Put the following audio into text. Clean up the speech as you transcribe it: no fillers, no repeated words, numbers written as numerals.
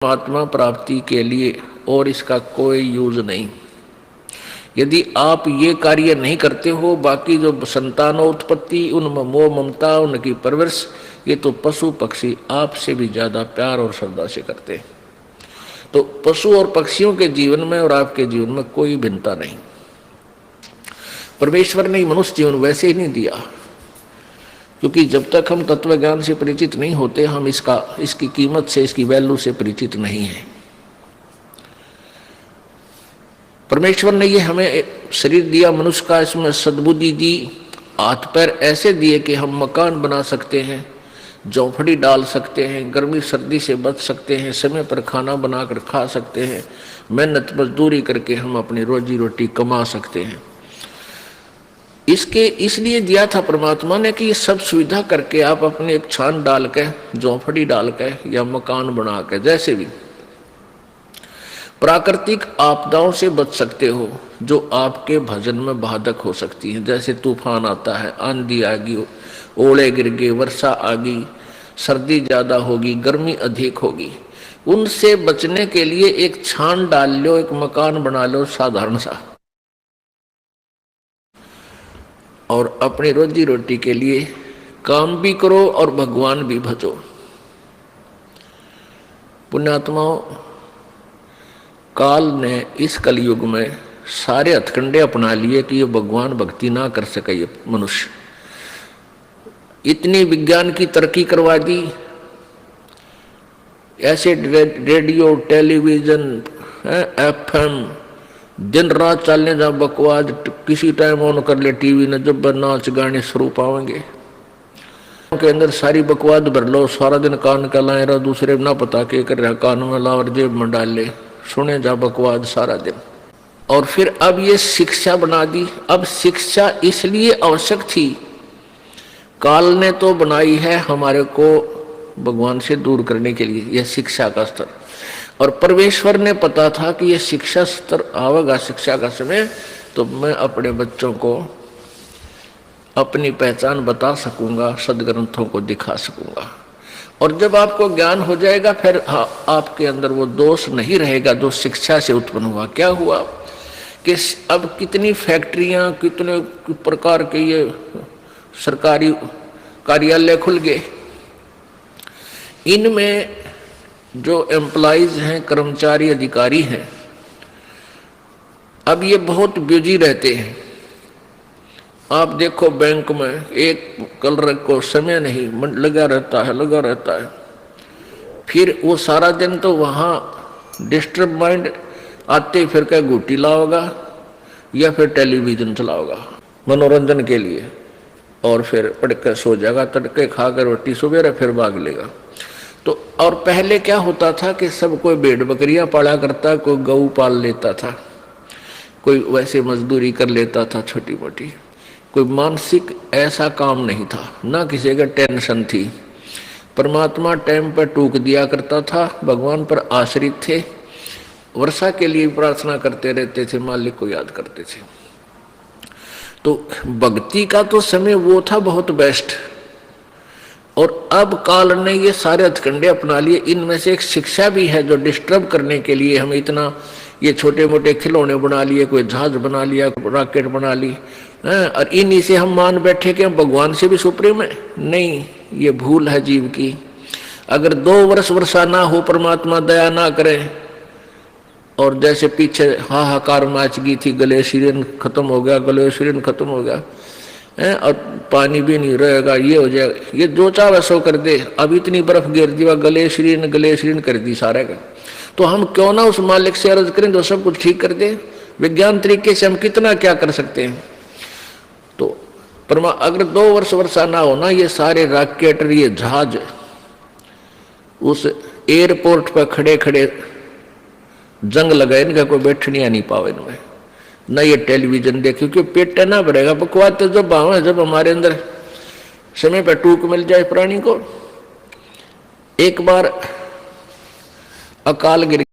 परमात्मा प्राप्ति के लिए और इसका कोई यूज नहीं। यदि आप ये कार्य नहीं करते हो, बाकी जो संतानोत्पत्ति, उनमें मोह ममता, उनकी परवरिश, ये तो पशु पक्षी आपसे भी ज्यादा प्यार और श्रद्धा से करते हैं। तो पशु और पक्षियों के जीवन में और आपके जीवन में कोई भिन्नता नहीं। परमेश्वर ने मनुष्य जीवन वैसे ही नहीं दिया, क्योंकि जब तक हम तत्व ज्ञान से परिचित नहीं होते, हम इसकी कीमत से, इसकी वैल्यू से परिचित नहीं है। परमेश्वर ने ये हमें शरीर दिया मनुष्य का, इसमें सद्बुद्धि दी, हाथ पैर ऐसे दिए कि हम मकान बना सकते हैं, झोंपड़ी डाल सकते हैं, गर्मी सर्दी से बच सकते हैं, समय पर खाना बनाकर खा सकते हैं, मेहनत मजदूरी करके हम अपनी रोजी रोटी कमा सकते हैं। इसके इसलिए दिया था परमात्मा ने कि ये सब सुविधा करके आप अपने एक छान डाल के, झोंपड़ी डाल के या मकान बना के, जैसे भी प्राकृतिक आपदाओं से बच सकते हो जो आपके भजन में बाधक हो सकती है। जैसे तूफान आता है, आंधी आ गई, ओले गिर गए, वर्षा आ गई, सर्दी ज्यादा होगी, गर्मी अधिक होगी, उनसे बचने के लिए एक छान डाल लो, एक मकान बना लो साधारण सा, और अपनी रोजी रोटी के लिए काम भी करो और भगवान भी भजो। पुण्यात्माओं, काल ने इस कलयुग में सारे हथकंडे अपना लिए कि ये भगवान भक्ति ना कर सके। ये मनुष्य इतनी विज्ञान की तरक्की करवा दी, ऐसे रेडियो, टेलीविजन, एफएम दिन रात चलने जा बकवाद, किसी टाइम ऑन कर ले टीवी ने, जब नाच गाने शुरू पाएंगे के अंदर सारी बकवाद भर लो, सारा दिन कान का लाए रहा, दूसरे ना पता के कर रहा, कान में ला और जेब में डाल ले, सुने जा बकवाद सारा दिन। और फिर अब ये शिक्षा बना दी। अब शिक्षा इसलिए आवश्यक थी, काल ने तो बनाई है हमारे को भगवान से दूर करने के लिए, यह शिक्षा का स्तर। और परमेश्वर ने पता था कि यह शिक्षा स्तर आवेगा, शिक्षा का समय, तो मैं अपने बच्चों को अपनी पहचान बता सकूंगा, सदग्रंथों को दिखा सकूंगा। और जब आपको ज्ञान हो जाएगा, फिर आपके अंदर वो दोष नहीं रहेगा जो शिक्षा से उत्पन्न हुआ। क्या हुआ कि अब कितनी फैक्ट्रियां, कितने प्रकार के ये सरकारी कार्यालय खुल गए, इनमें जो एम्प्लॉइज हैं, कर्मचारी अधिकारी हैं, अब ये बहुत बिजी रहते हैं। आप देखो बैंक में एक क्लर्क को समय नहीं, लगा रहता है। फिर वो सारा दिन तो वहाँ डिस्टर्ब माइंड आते फिर क्या घूटी लाओगा या फिर टेलीविजन चलाओगा मनोरंजन के लिए, और फिर पढ़कर सो जाएगा, तड़के खाकर रोटी सुबह फिर भाग लेगा। तो और पहले क्या होता था कि सब कोई भेड़ बकरियां पाला करता, कोई गऊ पाल लेता था, कोई वैसे मजदूरी कर लेता था छोटी मोटी, कोई मानसिक ऐसा काम नहीं था, ना किसी का टेंशन थी। परमात्मा टाइम पर टूक दिया करता था, भगवान पर आश्रित थे, वर्षा के लिए प्रार्थना करते रहते थे, मालिक को याद करते थे। तो भक्ति का तो समय वो था बहुत बेस्ट। और अब काल ने ये सारे हथकंडे अपना लिए। इनमें से एक शिक्षा भी है जो डिस्टर्ब करने के लिए हमें इतना ये छोटे मोटे खिलौने बना लिए, कोई जहाज बना लिया, रॉकेट बना ली, और इन्हीं से हम मान बैठे कि हम भगवान से भी सुप्रीम है। नहीं, ये भूल है जीव की। अगर 2 वर्ष वर्षा ना हो, परमात्मा दया ना करे, और जैसे पीछे हाहाकार मच गई थी, ग्लेशियन खत्म हो गया, ग्लेशियन खत्म हो गया, और पानी भी नहीं रहेगा, ये हो जाएगा, ये जो चाहे सो कर दे। अब इतनी बर्फ गिर दी, ग्लेशियन कर दी सारे का। तो हम क्यों ना उस मालिक से अर्ज करें जो सब कुछ ठीक कर दे। विज्ञान तरीके से हम कितना क्या कर सकते हैं। तो अगर 2 वर्ष वर्षा ना हो ना, ये सारे रॉकेट, ये जहाज उस एयरपोर्ट पर खड़े खड़े जंग लगाए, इनका कोई बैठने नहीं पावे इनमें, न ये टेलीविजन देखे, क्योंकि पेट ना भरेगा। बकवाद तो जब भाव है, जब हमारे अंदर समय पर टूक मिल जाए प्राणी को। एक बार अकाल गिर